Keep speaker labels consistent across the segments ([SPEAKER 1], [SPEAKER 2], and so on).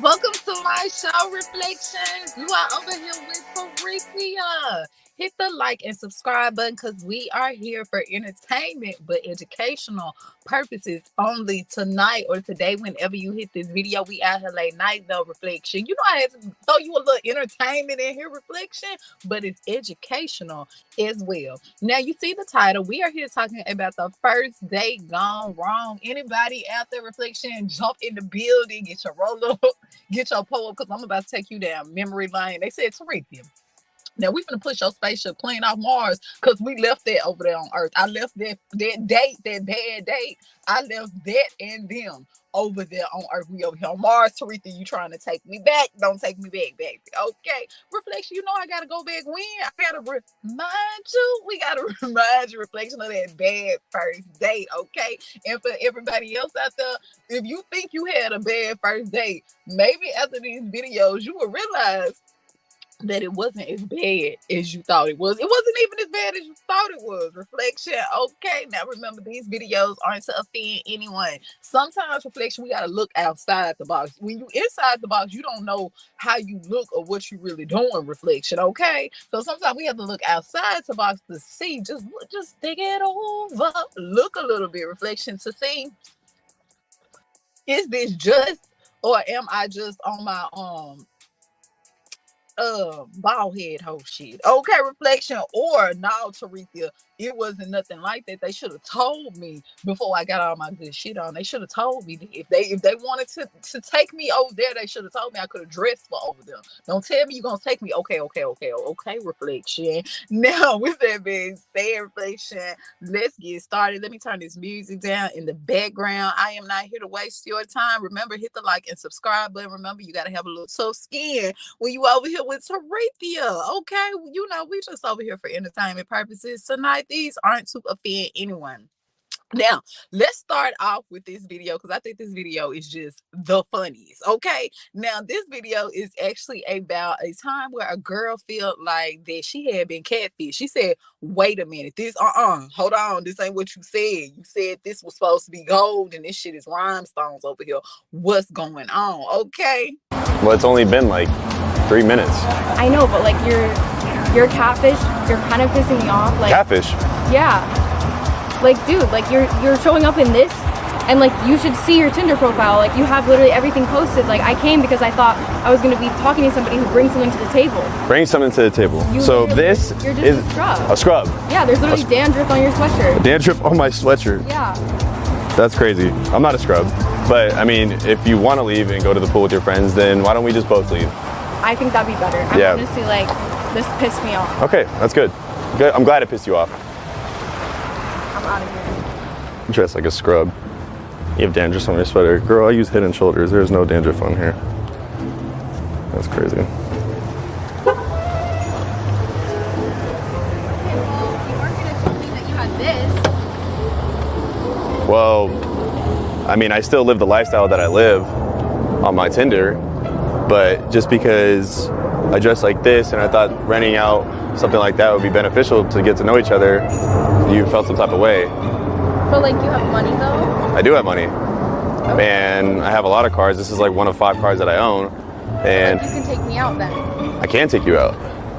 [SPEAKER 1] Welcome to my show, Reflections. You are over here with Parithia. Hit the like and subscribe button because we are here for entertainment but educational purposes only. Tonight or today, whenever you hit this video, we out here late night though, Reflection. You know, I had to throw you a little entertainment in here, Reflection, but it's educational as well. Now, you see the title. We are here talking about the first date gone wrong. Anybody out there, Reflection, jump in the building, get your roller, get your pole up, because I'm about to take you down memory lane. They said Terethia. Now we finna push your spaceship clean off Mars because we left that over there on Earth. I left that date, that bad date. I left that and them over there on Earth. We over here on Mars. Teresa, you trying to take me back? Don't take me back, baby. Okay. Reflection, you know I gotta go back when? I gotta remind you. We gotta remind you, Reflection, of that bad first date, okay? And for everybody else out there, if you think you had a bad first date, maybe after these videos, you will realize that it wasn't as bad as you thought it was. It wasn't even as bad as you thought it was. Reflection. Okay. Now remember, these videos aren't to offend anyone. Sometimes, Reflection, we gotta look outside the box. When you inside the box, you don't know how you look or what you really doing, Reflection. Okay. So sometimes we have to look outside the box to see. Just think it over. Look a little bit, Reflection, to see, is this just, or am I just on my bald head whole shit? Okay, Reflection. Or now, Terethia, it wasn't nothing like that. They should have told me before I got all my good shit on. They should have told me that if they wanted to take me over there, they should have told me I could have dressed for over there. Don't tell me you're gonna take me. Okay, Reflection. Now, with that being said, Reflection, let's get started. Let me turn this music down in the background. I am not here to waste your time. Remember, hit the like and subscribe button. Remember, you gotta have a little tough skin when you over here with Terethia. Okay, you know, we just over here for entertainment purposes tonight. These aren't to offend anyone. Now, let's start off with this video because I think this video is just the funniest. Okay. Now, this video is actually about a time where a girl felt like that she had been catfished. She said, wait a minute, this hold on, this ain't what you said. You said this was supposed to be gold and this shit is rhinestones over here. What's going on? Okay.
[SPEAKER 2] Well, it's only been like 3 minutes.
[SPEAKER 3] I know, but like you're a catfish. You're kind of pissing me off. Like
[SPEAKER 2] Catfish?
[SPEAKER 3] Yeah. Like, dude, like you're showing up in this, and like you should see your Tinder profile. Like you have literally everything posted. Like I came because I thought I was gonna be talking to somebody who brings something to the table.
[SPEAKER 2] Bring something to the table. So this
[SPEAKER 3] you're just
[SPEAKER 2] is
[SPEAKER 3] a scrub.
[SPEAKER 2] A scrub.
[SPEAKER 3] Yeah, there's literally dandruff on your sweatshirt.
[SPEAKER 2] Dandruff on my sweatshirt.
[SPEAKER 3] Yeah.
[SPEAKER 2] That's crazy. I'm not a scrub. But I mean, if you want to leave and go to the pool with your friends, then why don't we just both leave?
[SPEAKER 3] I think that'd be better. I'm honestly like, this pissed me off.
[SPEAKER 2] Okay, that's good. Good. I'm glad it pissed you off.
[SPEAKER 3] I'm out of here.
[SPEAKER 2] You dress like a scrub. You have dandruff on your sweater. Girl, I use Head and Shoulders. There's no dandruff on here. That's crazy.
[SPEAKER 3] Okay, well, you weren't gonna tell me that you had this.
[SPEAKER 2] Well, I mean, I still live the lifestyle that I live on my Tinder, but just because I dress like this and I thought renting out something like that would be beneficial to get to know each other, you felt some type of way.
[SPEAKER 3] But like, you have money though?
[SPEAKER 2] I do have money.
[SPEAKER 3] Okay.
[SPEAKER 2] And I have a lot of cars. This is like one of 5 cars that I own. And
[SPEAKER 3] so like you can take me out then?
[SPEAKER 2] I can take you out.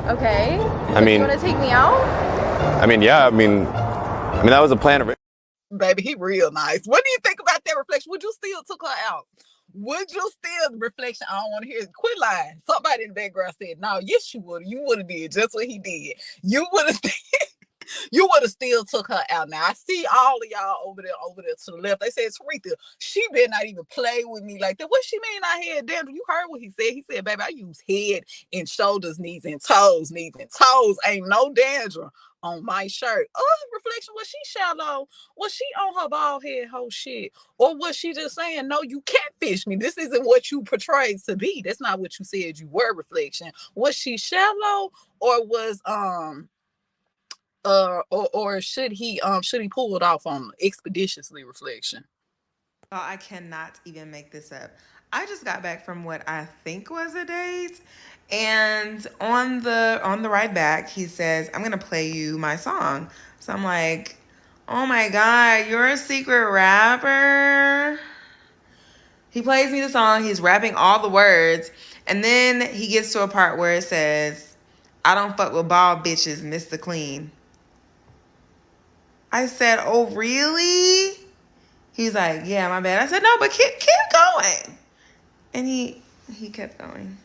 [SPEAKER 3] Okay.
[SPEAKER 2] I mean,
[SPEAKER 3] you want to take me out?
[SPEAKER 2] I mean, yeah, I mean, that was a plan of it.
[SPEAKER 1] Baby, he real nice. What do you think about that, Reflection? Would you still took her out? Would you still, Reflection? I don't want to hear it. Quit lying. Somebody in the background said, no, yes, you would. You would have did just what he did. You would have still took her out. Now I see all of y'all over there to the left. They said, Teresa, she better not even play with me like that. What she mean I had dandruff? You heard what he said. He said, baby, I use head and shoulders, knees and toes. Ain't no dandruff on my shirt. Reflection, was she shallow? Was she on her bald head whole shit? Or was she just saying, no, you catfish me? This isn't what you portrayed to be. That's not what you said you were, Reflection. Was she shallow, or was or should he pull it off on expeditiously, Reflection?
[SPEAKER 4] Oh, I cannot even make this up. I just got back from what I think was a date. And on the ride back, he says, "I'm gonna play you my song." So I'm like, "Oh my God, you're a secret rapper." He plays me the song, he's rapping all the words, and then he gets to a part where it says, "I don't fuck with bald bitches, Mr. Clean." I said, "Oh really?" He's like, "Yeah, my bad." I said, "No, but keep going." And he kept going.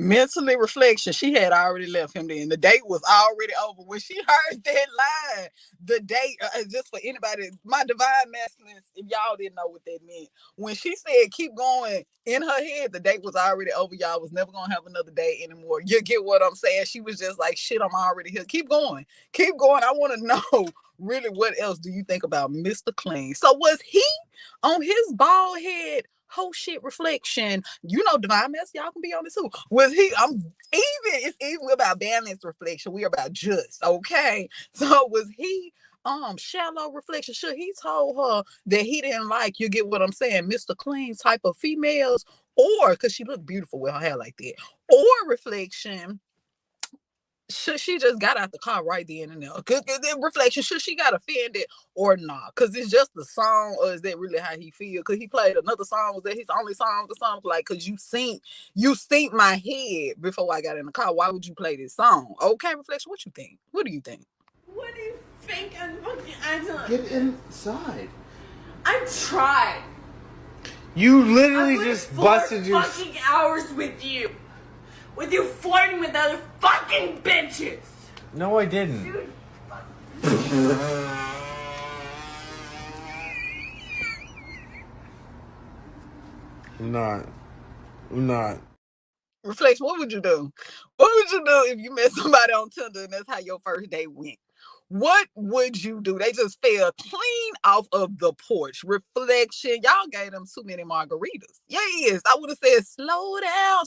[SPEAKER 5] Mentally reflection, she had already left him then. The date was already over. When she heard that line, the date, just for anybody, my divine masculines, if y'all didn't know what that meant, when she said keep going, in her head, the date was already over. Y'all was never going to have another date anymore. You get what I'm saying? She was just like, shit, I'm already here. Keep going. Keep going. I want to know, really, what else do you think about Mr. Clean? So was he on his bald head whole shit reflection? You know, divine mess, y'all can be on this too. Was he it's even about balanced reflection, we're about just, okay? So was he shallow reflection? Should he told her that he didn't like, you get what I'm saying, Mr. Clean type of females, or because she looked beautiful with her hair like that, or reflection, should she just got out the car right then and there? Good reflection, should she got offended or not? Because it's just the song, or is that really how he feel? Because he played another song. Was that his only song? The song like, because you synced my head before I got in the car. Why would you play this song? Okay, reflection, what you think? What do you think?
[SPEAKER 6] What do you think I'm fucking acting?
[SPEAKER 7] Get inside.
[SPEAKER 6] I tried.
[SPEAKER 7] You literally just busted your
[SPEAKER 6] fucking hours with you. With you flirting with other fucking bitches.
[SPEAKER 7] No, I didn't.
[SPEAKER 6] Dude,
[SPEAKER 7] I'm not.
[SPEAKER 5] Reflection, what would you do? What would you do if you met somebody on Tinder and that's how your first date went? What would you do? They just fell clean off of the porch. Reflection, y'all gave them too many margaritas. Yes, I would have said, slow down.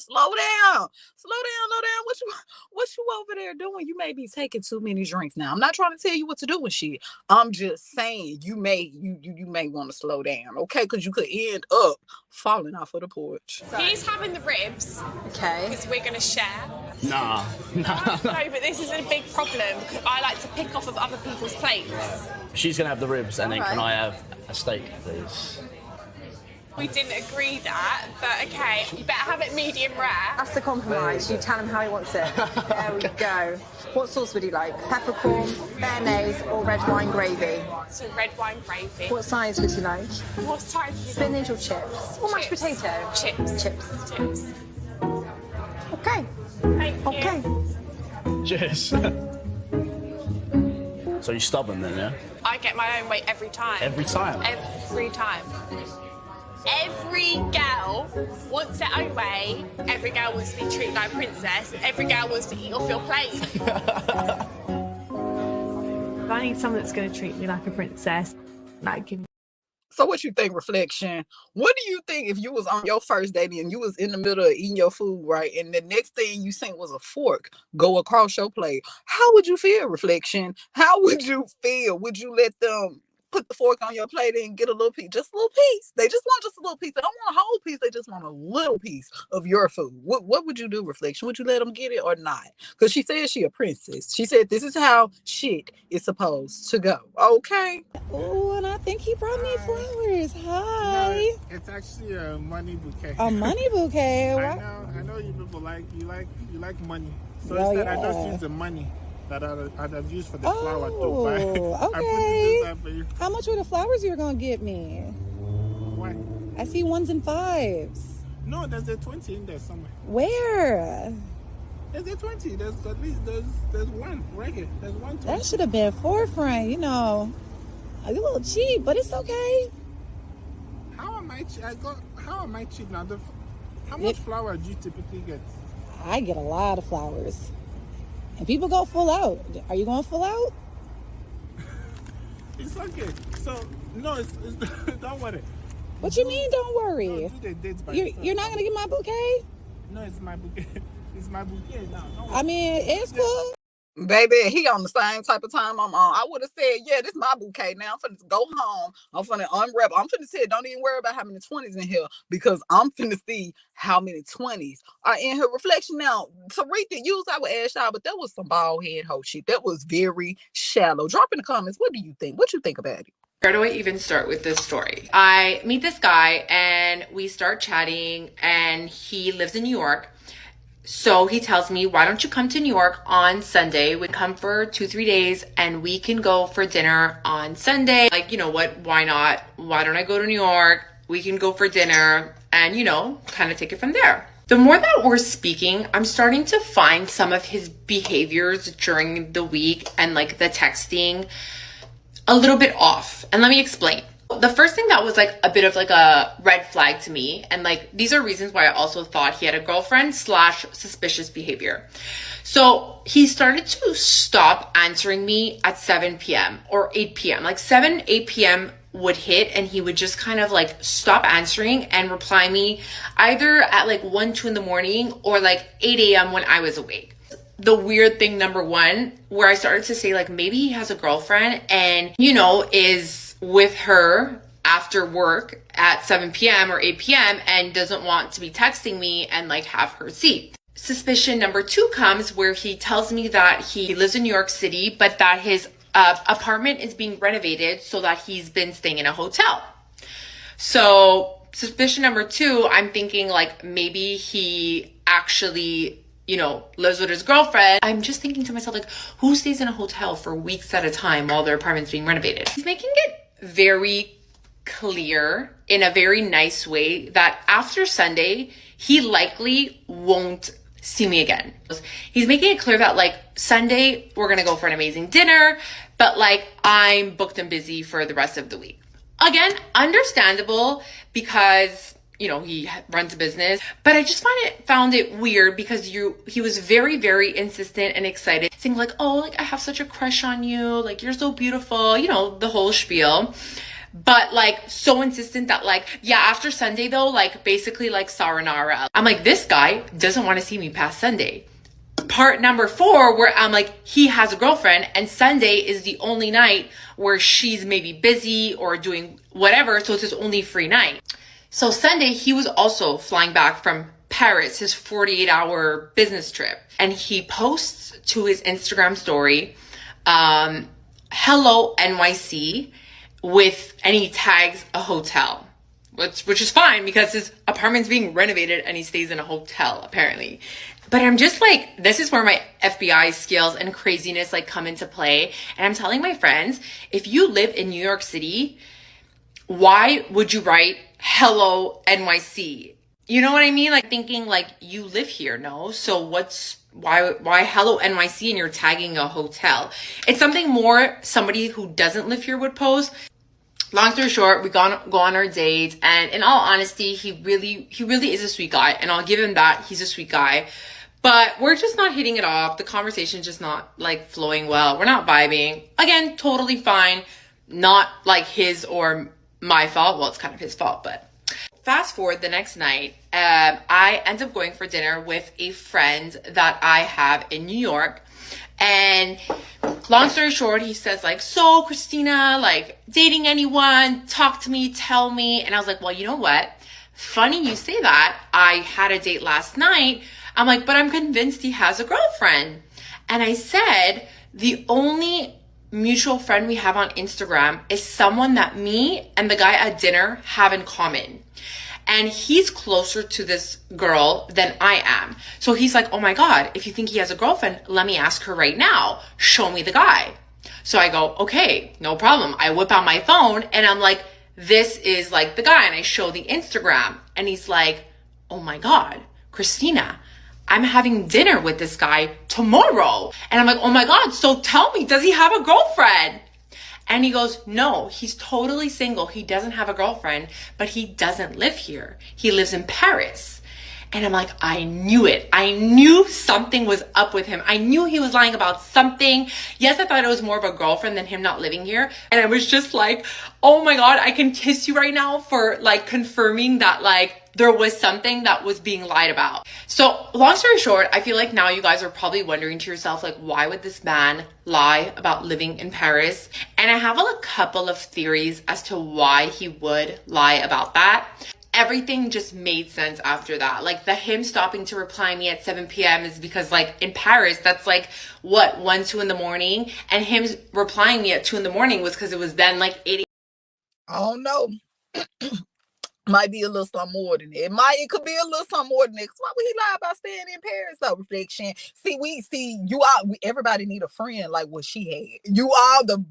[SPEAKER 5] What you over there doing? You may be taking too many drinks now. I'm not trying to tell you what to do with shit. I'm just saying you may want to slow down, okay? Because you could end up falling off of the porch.
[SPEAKER 8] He's having the ribs.
[SPEAKER 6] okay.
[SPEAKER 8] Because we're going to share.
[SPEAKER 7] Nah.
[SPEAKER 8] No, but this is a big problem because I like to pick off of other people's plates.
[SPEAKER 9] She's gonna have the ribs, and then can I have a steak, please?
[SPEAKER 8] We didn't agree that, but okay. You better have it medium rare.
[SPEAKER 6] That's the compromise. You tell him how he wants it. There we go. What sauce would he like? Peppercorn, béarnaise, or red wine gravy?
[SPEAKER 8] So red wine gravy.
[SPEAKER 6] What size would you like?
[SPEAKER 8] What size do you
[SPEAKER 6] Spinach or chips? Or mashed
[SPEAKER 8] Chips.
[SPEAKER 6] potato?
[SPEAKER 8] Chips.
[SPEAKER 6] Chips. Okay.
[SPEAKER 8] Thank you.
[SPEAKER 6] Okay.
[SPEAKER 9] Cheers. So you're stubborn then, yeah?
[SPEAKER 8] I get my own way every time.
[SPEAKER 9] Every time?
[SPEAKER 8] Every time. Every girl wants their own way. Every girl wants to be treated like a princess. Every girl wants to eat off your plate.
[SPEAKER 10] I need someone that's going to treat me like a princess, not give me.
[SPEAKER 5] So what you think, reflection? What do you think if you was on your first date and you was in the middle of eating your food, right, and the next thing you seen was a fork go across your plate? How would you feel, reflection? How would you feel? Would you let them put the fork on your plate and get a little piece, just a little piece? They just want just a little piece. They don't want a whole piece. They just want a little piece of your food. What would you do, reflection? Would you let them get it or not? Because she said she a princess. She said this is how shit is supposed to go. Okay.
[SPEAKER 11] Oh, and I think he brought me flowers. Hi.
[SPEAKER 12] No, it's actually a money bouquet.
[SPEAKER 11] A money bouquet.
[SPEAKER 12] I know you people like money. So
[SPEAKER 11] Oh,
[SPEAKER 12] instead,
[SPEAKER 11] yeah.
[SPEAKER 12] I just use the money that I'd have used for the flower to buy.
[SPEAKER 11] Oh,
[SPEAKER 12] I put it
[SPEAKER 11] okay.
[SPEAKER 12] inside for you.
[SPEAKER 11] How much were the flowers you were gonna get me?
[SPEAKER 12] Why?
[SPEAKER 11] I see 1s and 5s.
[SPEAKER 12] No, there's a 20 in there somewhere.
[SPEAKER 11] Where?
[SPEAKER 12] There's a 20. There's at least there's one right here. There's one 20.
[SPEAKER 11] That should have been forefront. You know, a little cheap, but it's okay.
[SPEAKER 12] How am I cheap now? How much flour do you typically get?
[SPEAKER 11] I get a lot of flowers, and people go full out. Are you going full out?
[SPEAKER 12] It's okay. So no, it's don't worry.
[SPEAKER 11] What you mean? Don't worry.
[SPEAKER 12] No, do the dates by
[SPEAKER 11] You're
[SPEAKER 12] yourself.
[SPEAKER 11] not gonna get my bouquet?
[SPEAKER 12] No, it's my bouquet. It's my bouquet now. Don't worry.
[SPEAKER 11] I mean, it's cool.
[SPEAKER 5] Baby, he on the same type of time I'm on. I would have said, yeah, this my bouquet now. I'm finna go home. I'm finna unwrap. I'm finna say, don't even worry about how many 20s in here because I'm finna see how many 20s are in her reflection. Now, Sarita, usually I would ask y'all, but that was some bald head hoe shit. That was very shallow. Drop in the comments. What do you think? What you think about it?
[SPEAKER 13] Where do I even start with this story? I meet this guy and we start chatting, and he lives in New York. So he tells me, why don't you come to New York on Sunday? We come for 2-3 days and we can go for dinner on Sunday. Like, you know what? Why not? Why don't I go to New York? We can go for dinner and, you know, kind of take it from there. The more that we're speaking, I'm starting to find some of his behaviors during the week and like the texting a little bit off. And let me explain. The first thing that was like a bit of like a red flag to me, and like these are reasons why I also thought he had a girlfriend / suspicious behavior. So he started to stop answering me at 7 p.m. or 8 p.m. Like 8 p.m. would hit and he would just kind of like stop answering and reply me either at like 1-2 in the morning or like 8 a.m. when I was awake. The weird thing, number one, where I started to say like maybe he has a girlfriend and, you know, is with her after work at 7 p.m. or 8 p.m. and doesn't want to be texting me and like have her see. Suspicion number two comes where he tells me that he lives in New York City, but that his apartment is being renovated so that he's been staying in a hotel. So suspicion number two, I'm thinking like maybe he actually, you know, lives with his girlfriend. I'm just thinking to myself, like, who stays in a hotel for weeks at a time while their apartment's being renovated? He's making it very clear in a very nice way that after Sunday, he likely won't see me again. He's making it clear that like Sunday, we're gonna go for an amazing dinner, but like I'm booked and busy for the rest of the week. Again, understandable because, you know, he runs a business, but I just found it weird because he was very, very insistent and excited, saying like, oh, like I have such a crush on you, like you're so beautiful, you know, the whole spiel. But like so insistent that like, yeah, after Sunday though, like basically like Saranara. I'm like, this guy doesn't want to see me past Sunday. Part number 4, where I'm like, he has a girlfriend and Sunday is the only night where she's maybe busy or doing whatever, so it's his only free night. So Sunday, he was also flying back from Paris, his 48-hour business trip. And he posts to his Instagram story, hello NYC, and he tags a hotel, which is fine because his apartment's being renovated and he stays in a hotel, apparently. But I'm just like, this is where my FBI skills and craziness like come into play. And I'm telling my friends, if you live in New York City, why would you write hello NYC? You know what I mean? Like thinking like you live here, no? So why hello NYC and you're tagging a hotel? It's something more somebody who doesn't live here would post. Long story short, we go on our dates, and in all honesty, he really is a sweet guy, and I'll give him that. He's a sweet guy. But we're just not hitting it off. The conversation's just not like flowing well. We're not vibing. Again, totally fine. Not like his or my fault. Well, it's kind of his fault, but fast forward the next night, I end up going for dinner with a friend that I have in New York. And long story short, he says like, so Christina, like dating anyone, talk to me, tell me. And I was like, well, you know what? Funny you say that. I had a date last night. I'm like, but I'm convinced he has a girlfriend. And I said, the only mutual friend we have on Instagram is someone that me and the guy at dinner have in common. And he's closer to this girl than I am. So he's like, oh my God, if you think he has a girlfriend, let me ask her right now. Show me the guy. So I go, okay, no problem. I whip out my phone and I'm like, this is like the guy. And I show the Instagram and he's like, oh my God, Christina, I'm having dinner with this guy tomorrow. And I'm like, oh my God, so tell me, does he have a girlfriend? And he goes, no, he's totally single. He doesn't have a girlfriend, but he doesn't live here. He lives in Paris. And I'm like, I knew it. I knew something was up with him. I knew he was lying about something. Yes, I thought it was more of a girlfriend than him not living here. And I was just like, oh my God, I can kiss you right now for like confirming that like there was something that was being lied about. So long story short, I feel like now you guys are probably wondering to yourself, like, why would this man lie about living in Paris? And I have a couple of theories as to why he would lie about that. Everything just made sense after that. Like, the him stopping to reply me at 7 p.m. is because, like, in Paris, that's like, what, 1, 2 in the morning? And him replying me at 2 in the morning was because it was then like 8.
[SPEAKER 5] I don't know. Might be a little something more than that. It could be a little something more than that. Why would he lie about staying in Paris though? Reflection. You all, everybody need a friend like what she had. You are the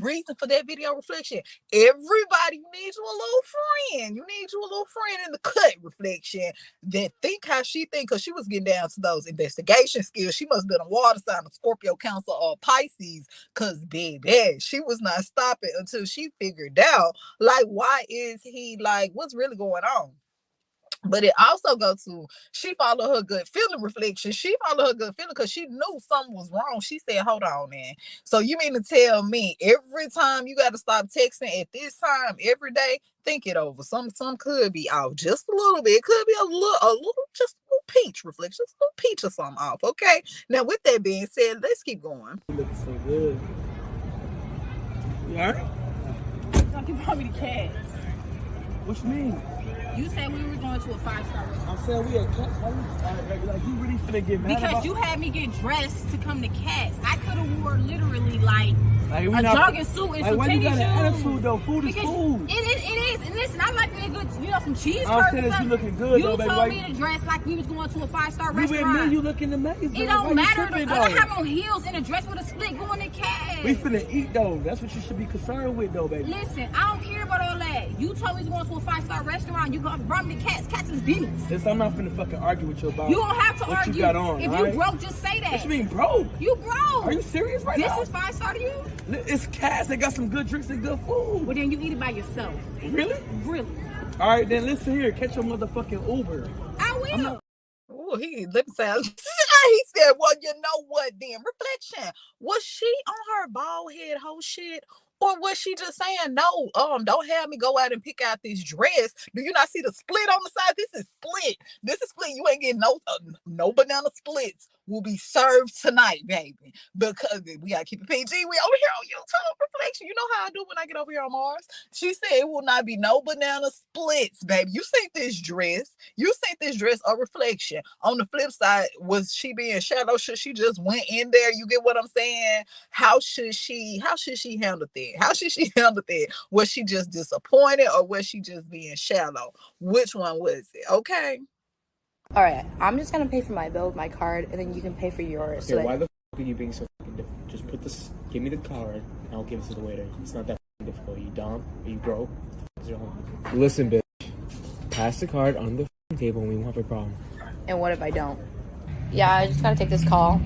[SPEAKER 5] reason for that video. Reflection. Everybody needs you a little friend. You need you a little friend in the cut. Reflection. That think how she think, because she was getting down to those investigation skills. She must have been a water sign, a Scorpio, Cancer, or Pisces, because baby, she was not stopping until she figured out, like, why is he, like, what's really going on? But it also goes to, she followed her gut feeling. Reflection. She followed her gut feeling because she knew something was wrong. She said, hold on, man. So you mean to tell me every time you got to stop texting at this time every day? Think it over. Some could be off just a little bit. It could be a little, just a little peach. Reflection. Just a little peach or something off. Okay. Now, with that being said, let's keep going.
[SPEAKER 7] You looking so good. You alright?
[SPEAKER 10] You brought me the cats.
[SPEAKER 7] What you mean?
[SPEAKER 10] You said we were going to a 5-star restaurant.
[SPEAKER 7] I'm saying we at Cats. Like, you really finna get mad
[SPEAKER 10] because
[SPEAKER 7] about...
[SPEAKER 10] you had me get dressed to come to Cats. I could have wore literally like a jogging suit and some tennis shoes. Why you got an attitude though? Food is food. It is. And listen, I like me a good, some cheese curds.
[SPEAKER 7] I'm saying that you looking good though, baby.
[SPEAKER 10] You told me to dress like we was going to a 5-star restaurant.
[SPEAKER 7] You with me, you looking amazing.
[SPEAKER 10] It don't matter. I have on heels and a dress with a split going to Cats.
[SPEAKER 7] We finna eat though. That's what you should be concerned with though, baby.
[SPEAKER 10] Listen, I don't care about all that. You told me to go to a 5-star restaurant. You brought me to Cats. Cats is demons.
[SPEAKER 7] Listen, I'm not finna fucking argue with you about
[SPEAKER 10] you don't have to
[SPEAKER 7] what
[SPEAKER 10] argue.
[SPEAKER 7] You got on,
[SPEAKER 10] if
[SPEAKER 7] right?
[SPEAKER 10] you broke, just say that.
[SPEAKER 7] What you mean broke?
[SPEAKER 10] You broke.
[SPEAKER 7] Are you serious right now?
[SPEAKER 10] This is 5-star to you?
[SPEAKER 7] It's Cats. They got some good drinks and good food.
[SPEAKER 10] Well, then you eat it by yourself.
[SPEAKER 7] Really?
[SPEAKER 10] Really.
[SPEAKER 7] All right, then listen here. Catch your motherfucking Uber.
[SPEAKER 10] I will.
[SPEAKER 5] Oh, he lip sounds. He said, well, you know what then? Reflection. Was she on her bald head whole shit? Or was she just saying, no, don't have me go out and pick out this dress? Do you not see the split on the side? This is split. This is split. You ain't getting no banana splits will be served tonight, baby. Because we gotta keep it PG. We over here on YouTube. Reflection. You know how I do when I get over here on Mars. She said it will not be no banana splits, baby. You seen this dress. You seen this dress a Reflection. On the flip side, was she being shallow? Should she just went in there? You get what I'm saying? How should she handle that? How should she handle that? Was she just disappointed or was she just being shallow? Which one was it? Okay.
[SPEAKER 3] All right, I'm just gonna pay for my bill with my card, and then you can pay for yours.
[SPEAKER 7] Okay, so why the f are you being so fucking difficult? Just put this, give me the card, and I'll give it to the waiter. It's not that difficult. Are you dumb? Are you broke? Listen, bitch. Pass the card on the table and we won't have a problem.
[SPEAKER 3] And what if I don't? Yeah, I just gotta take this call.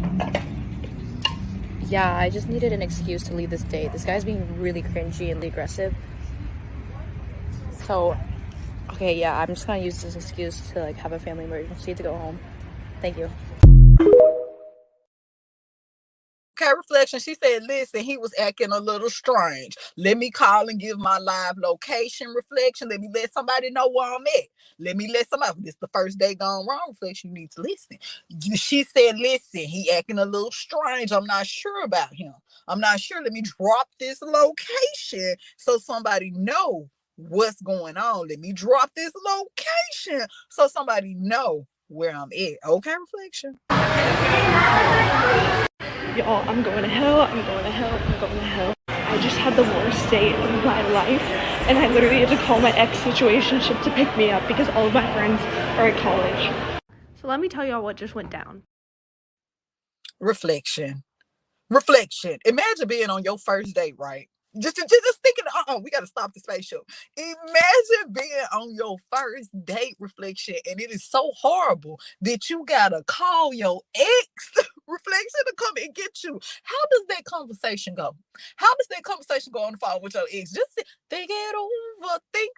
[SPEAKER 3] Yeah, I just needed an excuse to leave this date. This guy's being really cringy and aggressive. So, okay, yeah, I'm just gonna use this excuse to like have a family emergency to go home. Thank you.
[SPEAKER 5] Okay, Reflection. She said, listen, he was acting a little strange. Let me call and give my live location. Reflection. Let me let somebody know where I'm at. Let me let somebody. This is the first day gone wrong. Reflection. You need to listen. She said, listen, he acting a little strange. I'm not sure about him. I'm not sure. Let me drop this location so somebody know what's going on. Let me drop this location so somebody know where I'm at. Okay, Reflection.
[SPEAKER 14] Y'all, I'm going to hell, I'm going to hell, I'm going to hell. I just had the worst day of my life, and I literally had to call my ex-situationship to pick me up because all of my friends are at college. So let me tell y'all what just went down.
[SPEAKER 5] Reflection. Imagine being on your first date, right? Just thinking, we got to stop the spaceship. Imagine being on your first date, Reflection, and it is so horrible that you got to call your ex, Reflection, to come and get you. How does that conversation go? How does that conversation go on the phone with your ex? Just think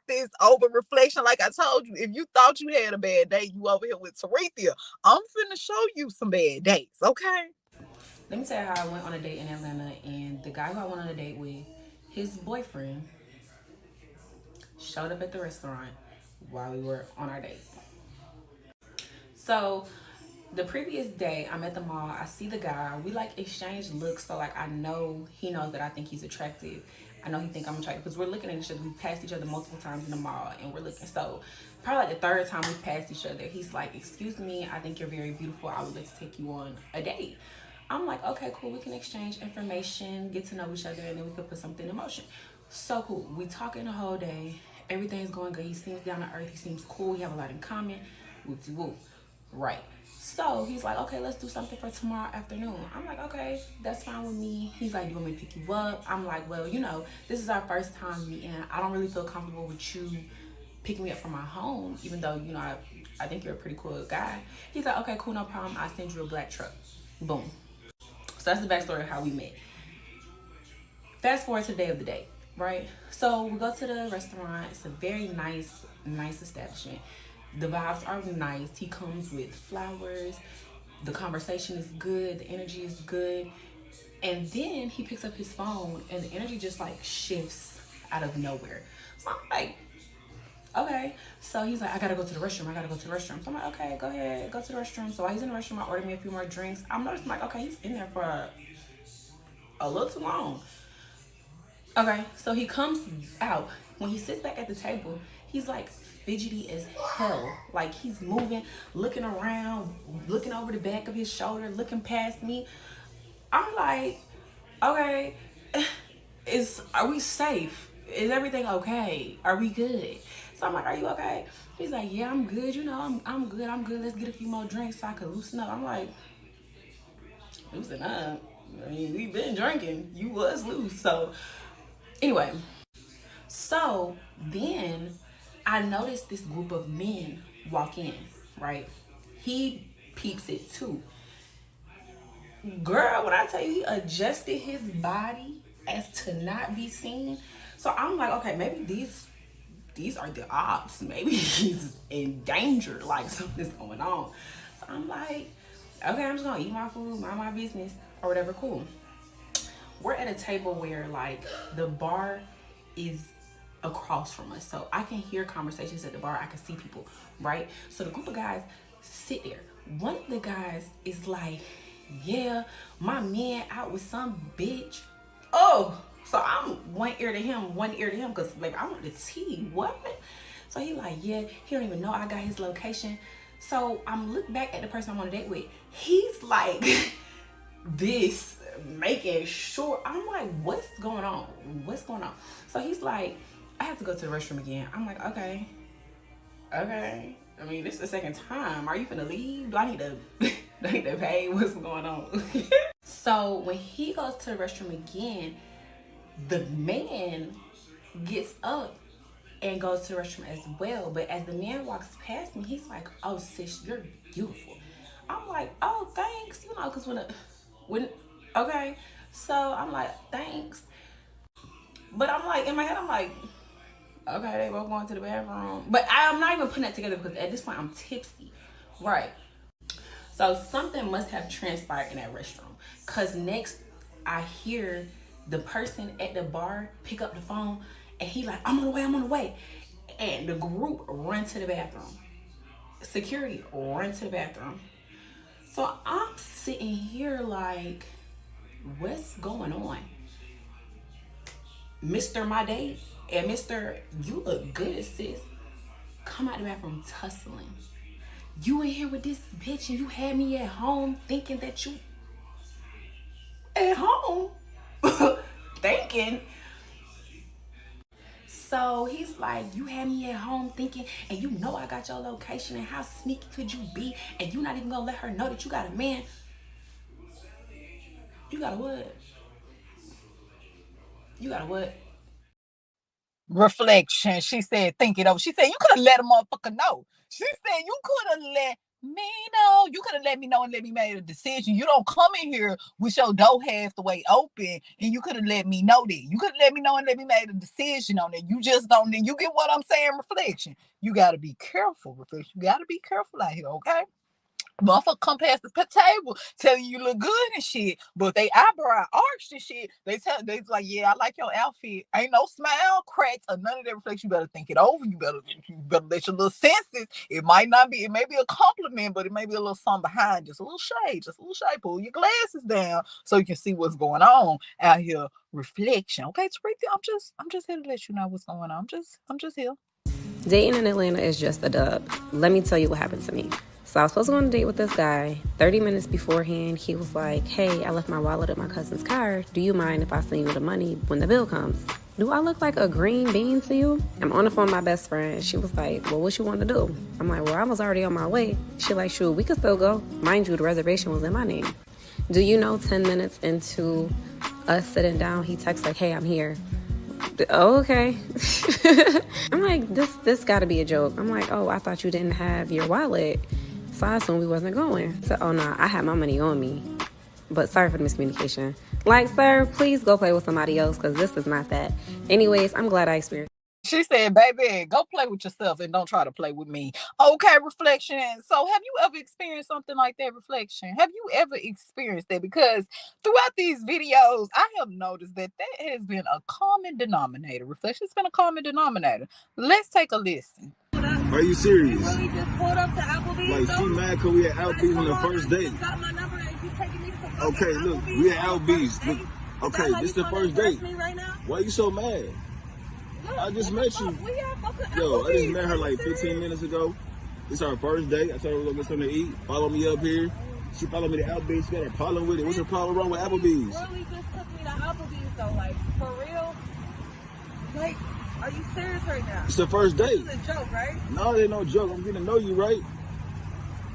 [SPEAKER 5] this over, Reflection. Like I told you, if you thought you had a bad date, you over here with Tarethia. I'm finna show you some bad dates, okay?
[SPEAKER 15] Let me tell you how I went on a date in Atlanta, and the guy who I went on a date with, his boyfriend showed up at the restaurant while we were on our date. So the previous day, I'm at the mall. I see the guy. We like exchange looks, so like I know he knows that I think he's attractive. I know he think I'm attractive because we're looking at each other. We've passed each other multiple times in the mall, and we're looking. So probably like the third time we've passed each other, he's like, "Excuse me, I think you're very beautiful. I would like to take you on a date." I'm like, "Okay, cool. We can exchange information, get to know each other, and then we could put something in motion." So cool. We talking the whole day. Everything's going good. He seems down to earth. He seems cool. We have a lot in common. Whoop-de-whoop. Right. So he's like, "Okay, let's do something for tomorrow afternoon." I'm like, "Okay, that's fine with me." He's like, "Do you want me to pick you up?" I'm like, "Well, this is our first time meeting. I don't really feel comfortable with you picking me up from my home, even though, I think you're a pretty cool guy." He's like, "Okay, cool, no problem. I'll send you a black truck." Boom. So that's the backstory of how we met. Fast forward to the day of the date, right? So we go to the restaurant. It's a very nice establishment. The vibes are nice. He comes with flowers. The conversation is good. The energy is good. And then he picks up his phone and the energy just like shifts out of nowhere. So I'm like, okay. So he's like, "I gotta go to the restroom. I gotta go to the restroom." So I'm like, "Okay, go ahead, go to the restroom." So while he's in the restroom, I ordered me a few more drinks. I'm noticing like, okay, he's in there for a little too long. Okay, so he comes out. When he sits back at the table, he's like fidgety as hell. Like he's moving, looking around, looking over the back of his shoulder, looking past me. I'm like, okay, are we safe? Is everything okay? Are we good? So I'm like, "Are you okay?" He's like, "Yeah, I'm good. I'm good. I'm good. Let's get a few more drinks so I can loosen up." I'm like, loosen up? I mean, we've been drinking. You was loose. So anyway, so then I noticed this group of men walk in, right? He peeps it too. Girl, when I tell you he adjusted his body as to not be seen. So I'm like, okay, maybe these are the ops. Maybe he's in danger, like something's going on. So I'm like, okay, I'm just gonna eat my food, mind my business, or whatever, cool. We're at a table where like the bar is across from us. So I can hear conversations at the bar. I can see people, right? So the group of guys sit there. One of the guys is like, "Yeah, my man out with some bitch." Oh, so I'm one ear to him, because like I want the tea. What? So he like, "Yeah, he don't even know I got his location." So I'm look back at the person I'm on a date with. He's like this, making sure. I'm like, what's going on? What's going on? So he's like, "I have to go to the restroom again." I'm like, okay. I mean, this is the second time. Are you finna leave? Do I need to pay? What's going on? So when he goes to the restroom again, the man gets up and goes to the restroom as well. But as the man walks past me, he's like, "Oh sis, you're beautiful." I'm like, "Oh, thanks." Because when okay. So I'm like, "Thanks." But I'm like, in my head, I'm like, okay, they both going to the bathroom. But I'm not even putting that together because at this point I'm tipsy. Right. So something must have transpired in that restroom. Because next I hear the person at the bar pick up the phone and he like, I'm on the way. And the group run to the bathroom. Security run to the bathroom. So I'm sitting here like, what's going on? Mr. My Date and Mr. You look good, sis, come out the bathroom tussling. You in here with this bitch and you had me at home thinking that you at home thinking. So he's like, you had me at home thinking, and you know I got your location, and how sneaky could you be? And you not even gonna let her know that you got a man. You got a what? You got a what?
[SPEAKER 5] Reflection. She said, think it over. She said, you could have let a motherfucker know. She said, you could have let me know. You could have let me know and let me make a decision. You don't come in here with your door half the way open, and you could have let me know that. You could have let me know and let me make a decision on it. You just don't. You get what I'm saying, Reflection. You got to be careful, Reflection. You got to be careful out here, okay? Motherfucker come past the table telling you look good and shit, but they eyebrow arched and shit. They like, yeah, I like your outfit. Ain't no smile, cracks, or none of that reflection. You better think it over. You better let your little senses. It might not be, it may be a compliment, but it may be a little something behind, just a little shade, just a little shade. Pull your glasses down so you can see what's going on out here. Reflection. Okay, Teresa, I'm just here to let you know what's going on. I'm just here.
[SPEAKER 16] Dating in Atlanta is just a dub. Let me tell you what happened to me. So I was supposed to go on a date with this guy. 30 minutes beforehand, he was like, hey, I left my wallet at my cousin's car. Do you mind if I send you the money when the bill comes? Do I look like a green bean to you? I'm on the phone with my best friend. She was like, well, what you want to do? I'm like, well, I was already on my way. She like, shoot, we could still go. Mind you, the reservation was in my name. Do you know 10 minutes into us sitting down, he texts like, hey, I'm here. Oh, okay. I'm like, this gotta be a joke. I'm like, oh, I thought you didn't have your wallet. So I assumed we wasn't going. So, oh no, I had my money on me. But sorry for the miscommunication. Like, sir, please go play with somebody else because this is not that. Anyways, I'm glad I experienced.
[SPEAKER 5] She said, baby, go play with yourself and don't try to play with me. Okay, Reflection. So have you ever experienced something like that, Reflection? Have you ever experienced that? Because throughout these videos, I have noticed that has been a common denominator. Reflection has been a common denominator. Let's take a listen.
[SPEAKER 17] Are you serious?
[SPEAKER 10] You really just pulled up to Applebee's?
[SPEAKER 17] Like, she mad because we at Applebee's on the first date. Okay, look, we at Applebee's. Look, okay, this is the first date. Why you so mad? I just met you. Yo, I just met her like 15 minutes ago. This is our first date. I told her we're gonna get something to eat. Follow me up here. She followed me to Applebee's. She got a problem with it. What's the problem wrong with Applebee's?
[SPEAKER 10] You really just took me to Applebee's though, like, for real? Like, are you serious right now?
[SPEAKER 17] It's the first date.
[SPEAKER 10] This is a joke, right?
[SPEAKER 17] No, it ain't no joke. I'm getting to know you, right?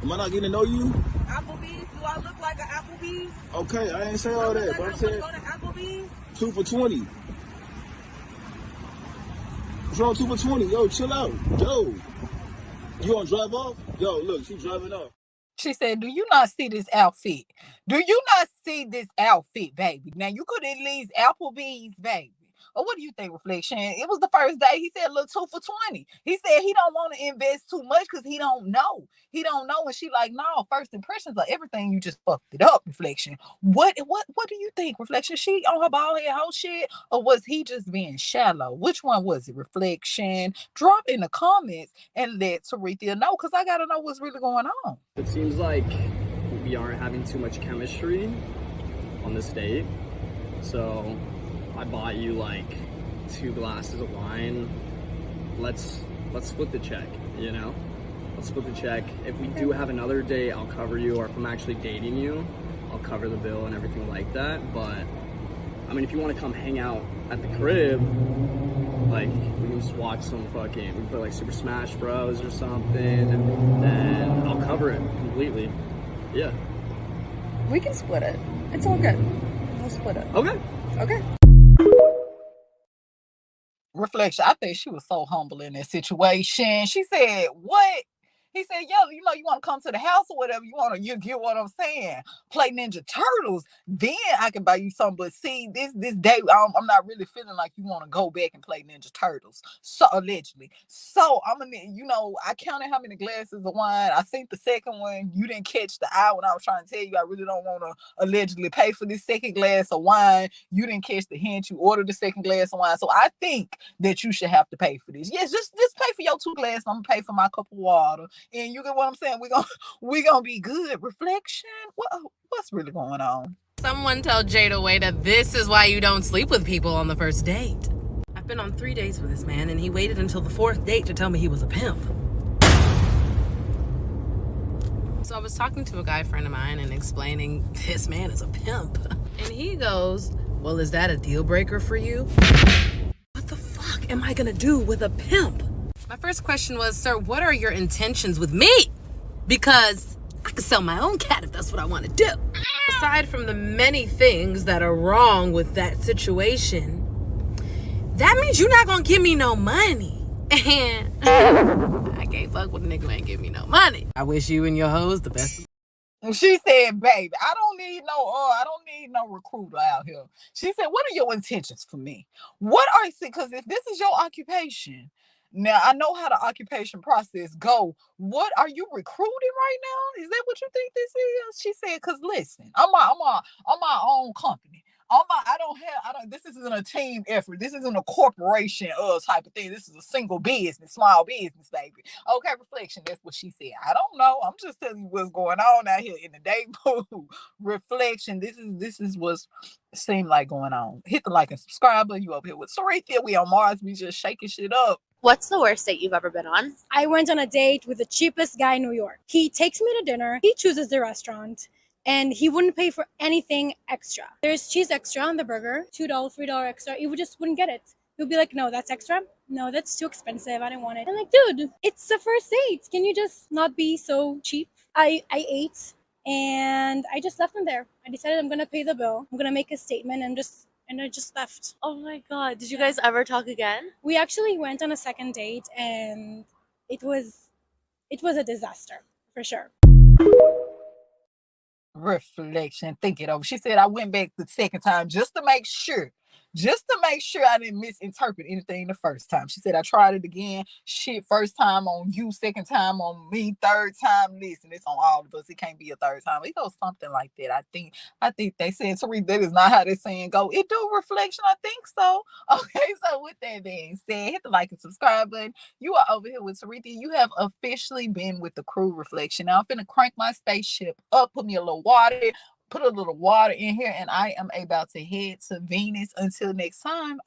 [SPEAKER 17] Am I not getting to know you?
[SPEAKER 10] Applebee's? Do I look like an Applebee's?
[SPEAKER 17] Okay, I ain't say all that, but I said
[SPEAKER 10] go to Applebee's?
[SPEAKER 17] 2 for 20. What's wrong, 2 for 20? Yo, chill out. Yo, you gonna drive off? Yo, look, she's driving off.
[SPEAKER 5] She said, do you not see this outfit? Do you not see this outfit, baby? Now, you could at least Applebee's, baby. Or what do you think, Reflection? It was the first day. He said, look, 2 for 20. He said he don't want to invest too much because he don't know. He don't know. And she like, no, first impressions are everything. You just fucked it up, Reflection. What do you think, Reflection? She on her bald head whole shit? Or was he just being shallow? Which one was it, Reflection? Drop in the comments and let Taretha know because I got to know what's really going on.
[SPEAKER 18] It seems like we aren't having too much chemistry on this date. So I bought you like 2 glasses of wine. Let's split the check, you know? Let's split the check. If we do have another date, I'll cover you, or if I'm actually dating you, I'll cover the bill and everything like that. But I mean, if you want to come hang out at the crib, like we can just watch some we can play like Super Smash Bros or something, and then I'll cover it completely. Yeah.
[SPEAKER 19] We can split it. It's all good. We'll split it.
[SPEAKER 18] Okay.
[SPEAKER 19] Okay.
[SPEAKER 5] Reflection, I think she was so humble in that situation. She said, what? He said, yo, you know, you want to come to the house or whatever, you get what I'm saying? Play Ninja Turtles, then I can buy you something. But see, this day, I'm not really feeling like you want to go back and play Ninja Turtles. So, allegedly. So, I counted how many glasses of wine. I seen the second one. You didn't catch the eye when I was trying to tell you I really don't want to allegedly pay for this second glass of wine. You didn't catch the hint. You ordered the second glass of wine. So, I think that you should have to pay for this. Yes, just pay for your 2 glasses. I'm going to pay for my cup of water. And you get what I'm saying? We're gonna be good. Reflection? What's really going on?
[SPEAKER 20] Someone tell Jada Waiter this is why you don't sleep with people on the first date. I've been on 3 dates with this man and he waited until the 4th date to tell me he was a pimp. So I was talking to a guy friend of mine and explaining this man is a pimp. And he goes, well, is that a deal breaker for you? What the fuck am I gonna do with a pimp? My first question was, sir, what are your intentions with me? Because I could sell my own cat if that's what I want to do. Aside from the many things that are wrong with that situation, that means you're not going to give me no money. And I can't fuck with a nigga who ain't give me no money. I wish you and your hoes the best.
[SPEAKER 5] She said, baby, I don't need no recruiter out here. She said, what are your intentions for me? Because if this is your occupation, Now I know how the occupation process go. What are you recruiting right now? Is that what you think this is? She said, "Cause listen, I'm my own company. I don't. This isn't a team effort. This isn't a corporation type of thing. This is a single business, small business, baby." Okay, reflection. That's what she said. I don't know. I'm just telling you what's going on out here in the day pool. Reflection. This is what's seem like going on. Hit the like and subscribe button. You up here with Sarithia. We on Mars. We just shaking shit up.
[SPEAKER 21] What's the worst date you've ever been on?
[SPEAKER 22] I went on a date with the cheapest guy in New York. He takes me to dinner. He chooses the restaurant. And he wouldn't pay for anything extra. There's cheese extra on the burger, $2, $3 extra. You just wouldn't get it. He'll be like, no, that's extra. No, that's too expensive. I didn't want it. I'm like, dude, it's the first date. Can you just not be so cheap? I ate and I just left him there. I decided I'm going to pay the bill. I'm going to make a statement and I just left.
[SPEAKER 21] Oh my God. Did you guys ever talk again?
[SPEAKER 22] We actually went on a second date and it was a disaster for sure.
[SPEAKER 5] Reflection, think it over. She said, I went back the second time just to make sure I didn't misinterpret anything the first time. She said, I tried it again. Shit, first time on you, second time on me, third time. Listen, it's on all of us. It can't be a third time. It goes something like that. I think they said, Tariq, that is not how they're saying go. It do reflection. I think so. Okay, so with that being said, hit the like and subscribe button. You are over here with Sarithia. You have officially been with the crew reflection. Now I'm finna crank my spaceship up, put me a little water, put a little water in here, and I am about to head to Venus. Until next time.